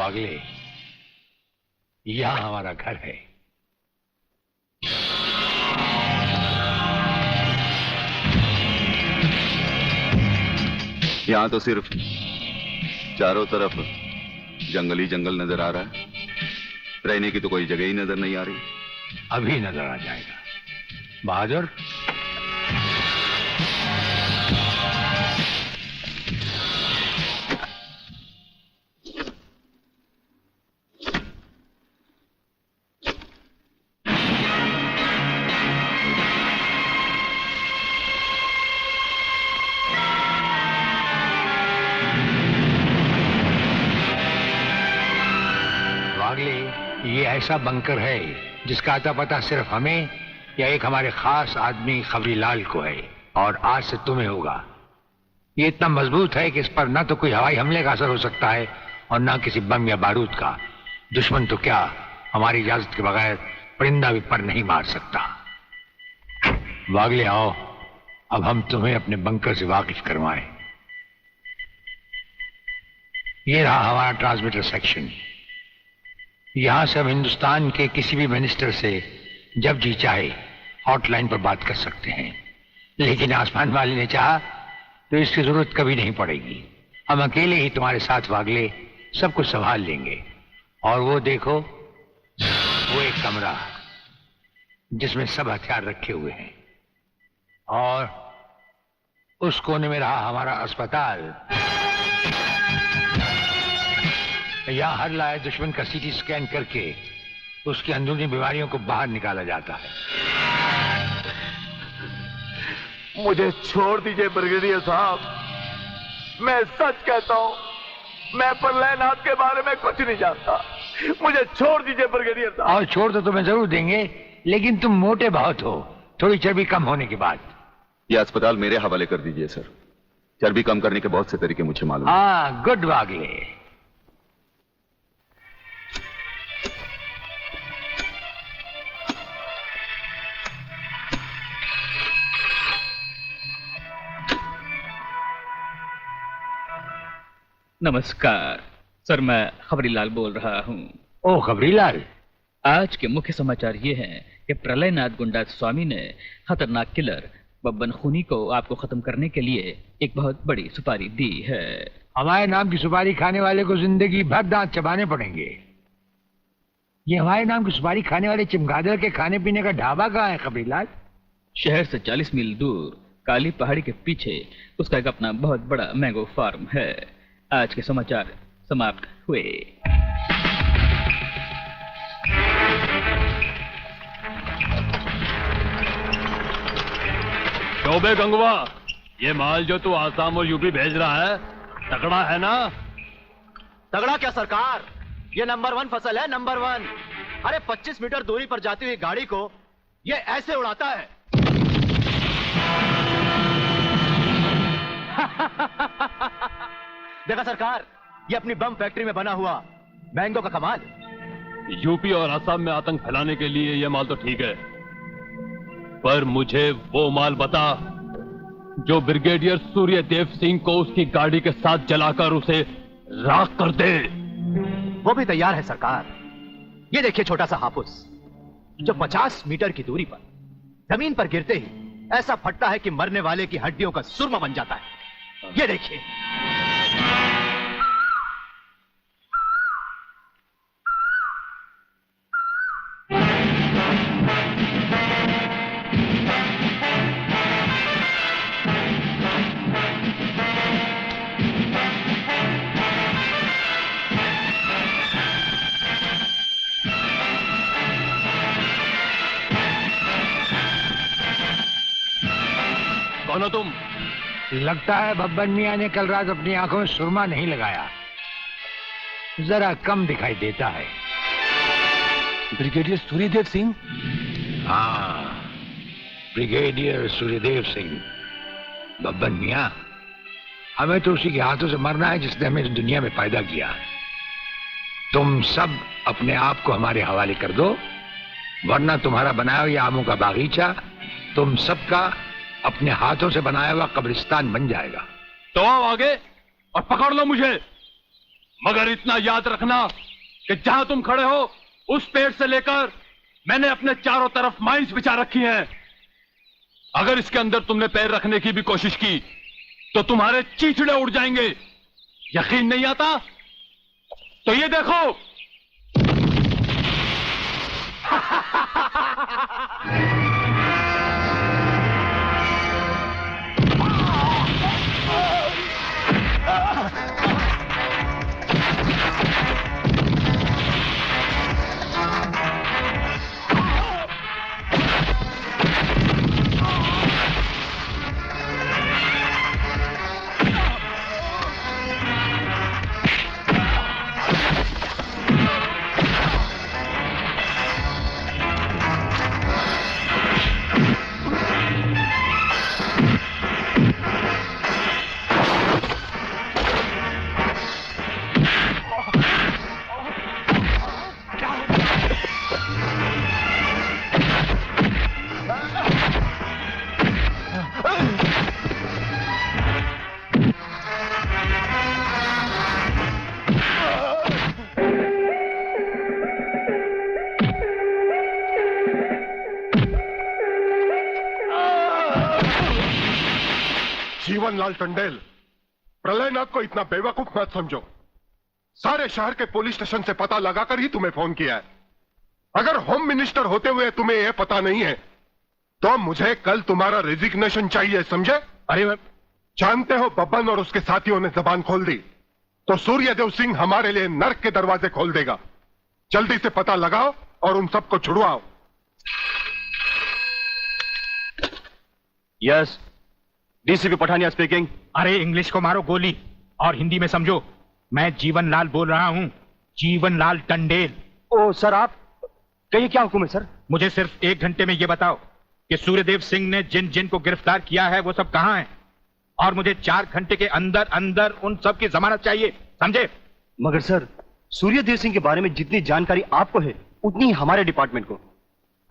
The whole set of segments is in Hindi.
वागले, यहाँ हमारा घर है। यहाँ तो सिर्फ चारों तरफ जंगल ही जंगल नजर आ रहा है, रहने की तो कोई जगह ही नजर नहीं आ रही। अभी नजर आ जाएगा बहादुर। ये ऐसा बंकर है जिसका अता पता सिर्फ हमें या एक हमारे खास आदमी खबरीलाल को है, और आज से तुम्हें होगा। ये इतना मजबूत है कि इस पर ना तो कोई हवाई हमले का असर हो सकता है और ना किसी बम या बारूद का। दुश्मन तो क्या, हमारी इजाजत के बगैर परिंदा भी पर नहीं मार सकता। वागले आओ, अब हम तुम्हें अपने बंकर से वाकिफ करवाएं। ये रहा हमारा ट्रांसमीटर सेक्शन। यहां से हम हिंदुस्तान के किसी भी मिनिस्टर से जब जी चाहे हॉटलाइन पर बात कर सकते हैं, लेकिन आसमान वाले ने चाहा तो इसकी जरूरत कभी नहीं पड़ेगी। हम अकेले ही तुम्हारे साथ वागले सब कुछ संभाल लेंगे। और वो देखो, वो एक कमरा जिसमें सब हथियार रखे हुए हैं, और उस कोने में रहा हमारा अस्पताल। यहाँ हर लाए दुश्मन का सीटी स्कैन करके उसकी अंदरूनी बीमारियों को बाहर निकाला जाता है। मुझे छोड़ दीजिए ब्रिगेडियर साहब, मैं सच कहता हूँ, मैं प्रलयनाथ के बारे में कुछ नहीं जानता। मुझे छोड़ दीजिए ब्रिगेडियर साहब। और छोड़ तो तुम्हें जरूर देंगे, लेकिन तुम मोटे बहुत हो, थोड़ी चर्बी कम होने के बाद। यह अस्पताल मेरे हवाले कर दीजिए सर। चर्बी कम करने के बहुत से तरीके मुझे मालूम। हाँ, गुड वागले। नमस्कार सर, मैं खबरीलाल बोल रहा हूँ। ओ खबरीलाल, आज के मुख्य समाचार ये हैं कि प्रलयनाथ गुंडा स्वामी ने खतरनाक किलर बब्बन खूनी को आपको खत्म करने के लिए एक बहुत बड़ी सुपारी दी है। हमारे नाम की सुपारी खाने वाले को जिंदगी भर दांत चबाने पड़ेंगे। ये हमारे नाम की सुपारी खाने वाले चमगादड़ के खाने पीने का ढाबा कहाँ है खबरीलाल? शहर से 40 मील दूर काली पहाड़ी के पीछे उसका एक अपना बहुत बड़ा मैंगो फार्म है। आज के समाचार समाप्त हुए। शोबे गंगवा, ये माल जो तू आसाम और यूपी भेज रहा है तगड़ा है ना? तगड़ा क्या सरकार, ये नंबर 1 फसल है, नंबर 1। अरे 25 मीटर दूरी पर जाती हुई गाड़ी को ये ऐसे उड़ाता है। देखा सरकार, ये अपनी बम फैक्ट्री में बना हुआ मैंगो का कमाल। यूपी और असम में आतंक फैलाने के लिए ये माल तो ठीक है, पर मुझे वो माल बता जो ब्रिगेडियर सूर्यदेव सिंह को उसकी गाड़ी के साथ जलाकर उसे राख कर दे। वो भी तैयार है सरकार। ये देखिए छोटा सा हापुस जो 50 मीटर की दूरी पर जमीन पर गिरते ही ऐसा फटता है कि मरने वाले की हड्डियों का सुरमा बन जाता है। ये देखिए। कौन हो तुम? लगता है बब्बन मियां ने कल रात अपनी आंखों में सुरमा नहीं लगाया, जरा कम दिखाई देता है। ब्रिगेडियर सूर्यदेव सिंह? हाँ, ब्रिगेडियर सूर्यदेव सिंह। बब्बन मियां, हमें तो उसी के हाथों से मरना है जिसने हमें इस दुनिया में पैदा किया। तुम सब अपने आप को हमारे हवाले कर दो, वरना तुम्हारा बनाया हुआ आमों का बागीचा तुम सबका अपने हाथों से बनाया हुआ कब्रिस्तान बन जाएगा। तो आओ आगे और पकड़ लो मुझे। मगर इतना याद रखना कि जहां तुम खड़े हो उस पेड़ से लेकर मैंने अपने चारों तरफ माइंस बिछा रखी हैं। अगर इसके अंदर तुमने पैर रखने की भी कोशिश की तो तुम्हारे चीथड़े उड़ जाएंगे। यकीन नहीं आता तो ये देखो। जीवनलाल टंडेल, प्रलयनाथ को इतना बेवकूफ मत समझो। सारे शहर के पुलिस स्टेशन से पता लगाकर ही तुम्हें फोन किया है। अगर होम मिनिस्टर होते हुए तुम्हें यह पता नहीं है तो मुझे कल तुम्हारा रेजिग्नेशन चाहिए, समझे? अरे जानते हो बब्बन और उसके साथियों ने जबान खोल दी तो सूर्यदेव सिंह हमारे लिए नर्क के दरवाजे खोल देगा। जल्दी से पता लगाओ और उन सबको छुड़वाओ। Yes, DCP Pathania speaking. अरे इंग्लिश को मारो गोली और हिंदी में समझो। मैं जीवनलाल बोल रहा हूं, जीवनलाल टंडेल। ओ सर, आप कहिए, क्या हुक्म है सर? मुझे सिर्फ 1 घंटे में यह बताओ कि सूर्यदेव सिंह ने जिन जिन को गिरफ्तार किया है वो सब कहां हैं, और मुझे 4 घंटे के अंदर अंदर उन सब की जमानत चाहिए, समझे? मगर सर, सूर्यदेव सिंह के बारे में जितनी जानकारी आपको है उतनी ही हमारे डिपार्टमेंट को,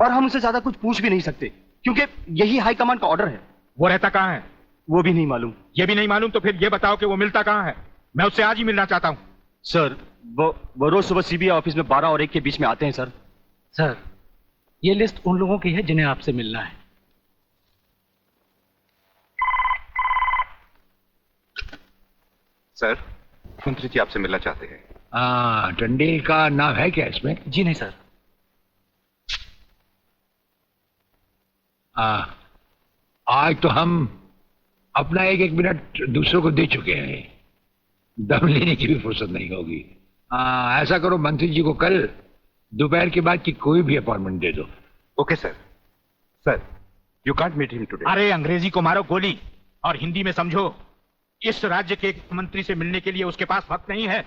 और हम उसे ज्यादा कुछ पूछ भी नहीं सकते क्योंकि यही हाई कमांड का ऑर्डर है। वो रहता कहां है? वो भी नहीं मालूम। ये भी नहीं मालूम तो फिर ये बताओ कि वो मिलता कहां है? मैं उससे आज ही मिलना चाहता हूं। सर, वो रोज सुबह सीबीआई ऑफिस में 12 और 1 के बीच में आते हैं सर। सर, ये लिस्ट उन लोगों की है जिन्हें आपसे मिलना है। सर, मंत्री जी आपसे मिलना चाहते हैं। टंडेल का नाम है क्या इसमें? जी नहीं सर। आज तो हम अपना 1-1 मिनट दूसरों को दे चुके हैं, दम लेने की भी फुर्सत नहीं होगी। ऐसा करो, मंत्री जी को कल दोपहर के बाद की कोई भी अपॉइंटमेंट दे दो। Okay sir. Sir, you can't meet him today. अरे अंग्रेजी को मारो गोली और हिंदी में समझो। इस राज्य के मंत्री से मिलने के लिए उसके पास वक्त नहीं है।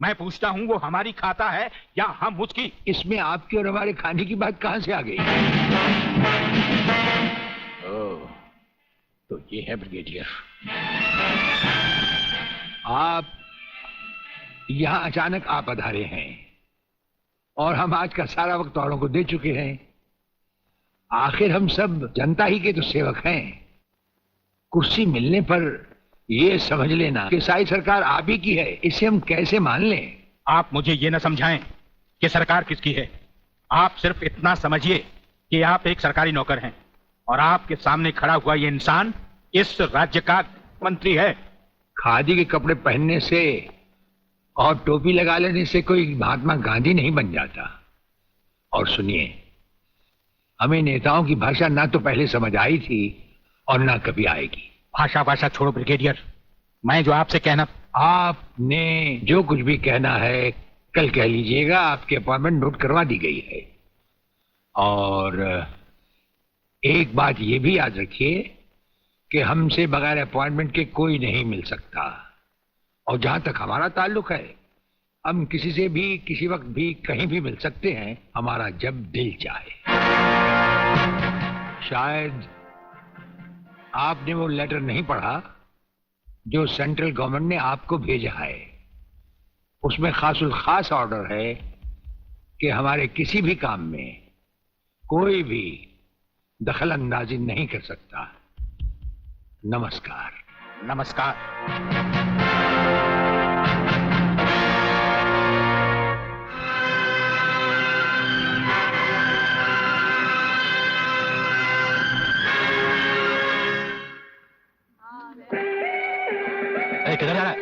मैं पूछता हूं, वो हमारी खाता है या हम उसकी? इसमें आपकी और हमारे खाने की बात कहां से आ गई? तो ये है ब्रिगेडियर। आप यहां अचानक आ पधारे हैं और हम आज का सारा वक्त औरों को दे चुके हैं। आखिर हम सब जनता ही के तो सेवक हैं। कुर्सी मिलने पर यह समझ लेना कि सारी सरकार आप ही की है, इसे हम कैसे मान लें? आप मुझे ये न समझाएं कि सरकार किसकी है। आप सिर्फ इतना समझिए कि आप एक सरकारी नौकर हैं और आपके सामने खड़ा हुआ ये इंसान इस राज्य का मंत्री है। खादी के कपड़े पहनने से और टोपी लगा लेने से कोई महात्मा गांधी नहीं बन जाता। और सुनिए, हमें नेताओं की भाषा ना तो पहले समझ आई थी और ना कभी आएगी। भाषा छोड़ो ब्रिगेडियर, मैं जो आपसे कहना। आपने जो कुछ भी कहना है कल कह लीजिएगा। आपकी अपॉइंटमेंट नोट करवा दी गई है। और एक बात ये भी याद रखिए कि हमसे बगैर अपॉइंटमेंट के कोई नहीं मिल सकता। और जहां तक हमारा ताल्लुक है, हम किसी से भी किसी वक्त भी कहीं भी मिल सकते हैं, हमारा जब दिल चाहे। शायद आपने वो लेटर नहीं पढ़ा जो सेंट्रल गवर्नमेंट ने आपको भेजा है। उसमें खासुल खास ऑर्डर है कि हमारे किसी भी काम में कोई भी दखल अंदाजी नहीं कर सकता। नमस्कार। नमस्कार। किधर जा रहा है?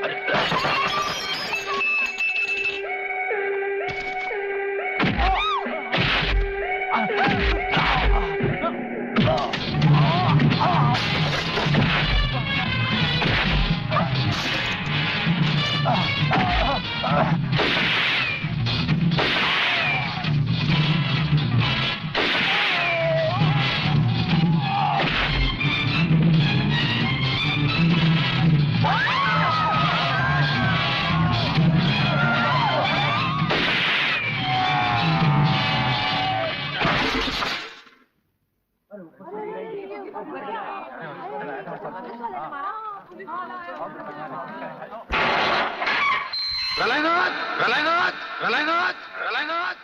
प्रलयनाथ, प्रलयनाथ, प्रलयनाथ, प्रलयनाथ।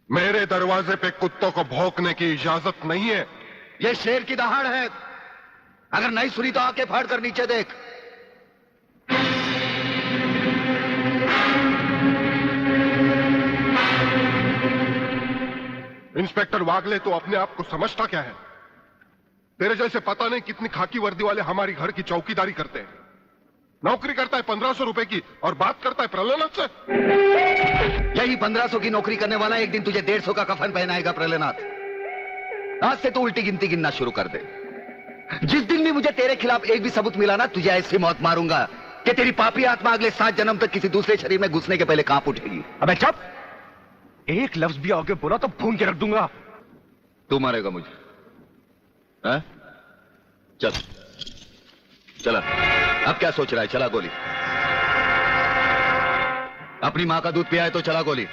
मेरे दरवाजे पे कुत्तों को भौंकने की इजाजत नहीं है। ये शेर की दहाड़ है। अगर नहीं सुनी तो आके फाड़ कर नीचे देख। इंस्पेक्टर वागले तो अपने आप को समझता क्या है? तेरे जैसे पता नहीं कितनी खाकी वर्दी वाले हमारी घर की चौकीदारी करते हैं। नौकरी करता है 1500 रुपए की और बात करता है प्रलयनाथ से। यही 1500 की नौकरी करने वाला एक दिन तुझे 150 का कफन पहनाएगा प्रलयनाथ। आज से तू उल्टी गिनती गिनना शुरू कर दे। जिस दिन भी मुझे तेरे खिलाफ एक भी सबूत मिला ना, तुझे ऐसी मौत मारूंगा कि तेरी पापी आत्मा अगले 7 जन्म तक किसी दूसरे शरीर में घुसने के पहले कांप उठेगी। अबे चुप! एक लफ्ज भी आगे बोला तो भून के रख दूंगा। तू मारेगा मुझे? है? चल चला। अब क्या सोच रहा है? चला गोली। अपनी मां का दूध पिया है तो चला गोली।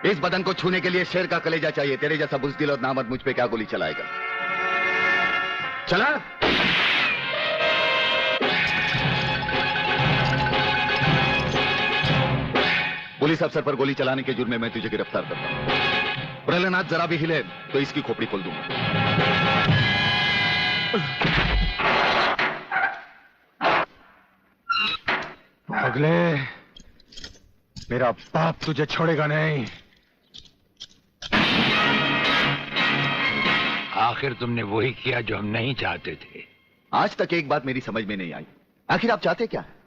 इस बदन को छूने के लिए शेर का कलेजा चाहिए। तेरे जैसा बुज़दिल और नामर्द मुझ पे क्या गोली चलाएगा? चला। पुलिस अफसर पर गोली चलाने के जुर्म में मैं तुझे गिरफ्तार करता हूं। प्रलयनाथ जरा भी हिले तो इसकी खोपड़ी खोल दूंगा। अगले मेरा बाप तुझे छोड़ेगा नहीं। आखिर तुमने वही किया जो हम नहीं चाहते थे। आज तक एक बात मेरी समझ में नहीं आई। आखिर आप चाहते क्या है?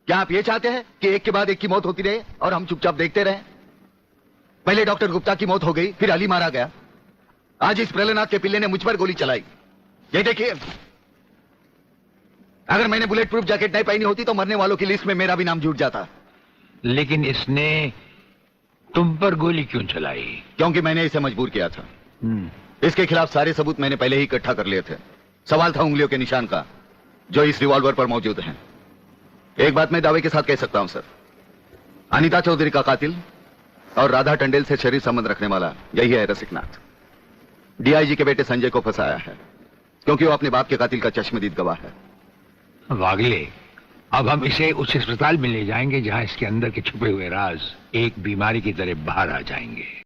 क्या आप ये चाहते हैं कि एक के बाद एक की मौत होती रहे और हम चुपचाप देखते रहे? पहले डॉक्टर गुप्ता की मौत हो गई, फिर अली मारा गया, आज इस प्रलयनाथ के पिल्ले ने मुझ पर गोली चलाई। ये देखिए, अगर मैंने बुलेट प्रूफ जैकेट नहीं पहनी होती तो मरने वालों की लिस्ट में मेरा भी नाम जुट जाता। लेकिन इसने तुम पर गोली क्यों चलाई? क्योंकि मैंने इसे मजबूर किया था। इसके खिलाफ सारे सबूत मैंने पहले ही इकट्ठा कर लिए थे। सवाल था उंगलियों के निशान का, जो इस रिवॉल्वर पर मौजूद हैं। एक बात मैं दावे के साथ कह सकता हूं सर, अनीता चौधरी का कातिल और राधा टंडेल से शरीर संबंध रखने वाला यही है रसिकनाथ। डीआईजी के बेटे संजय को फंसाया है क्योंकि वो अपने बाप के कातिल का चश्मदीद गवाह है। वागले, अब हम इसे उस अस्पताल में ले जाएंगे जहां इसके अंदर के छुपे हुए राज एक बीमारी की तरह बाहर आ जाएंगे।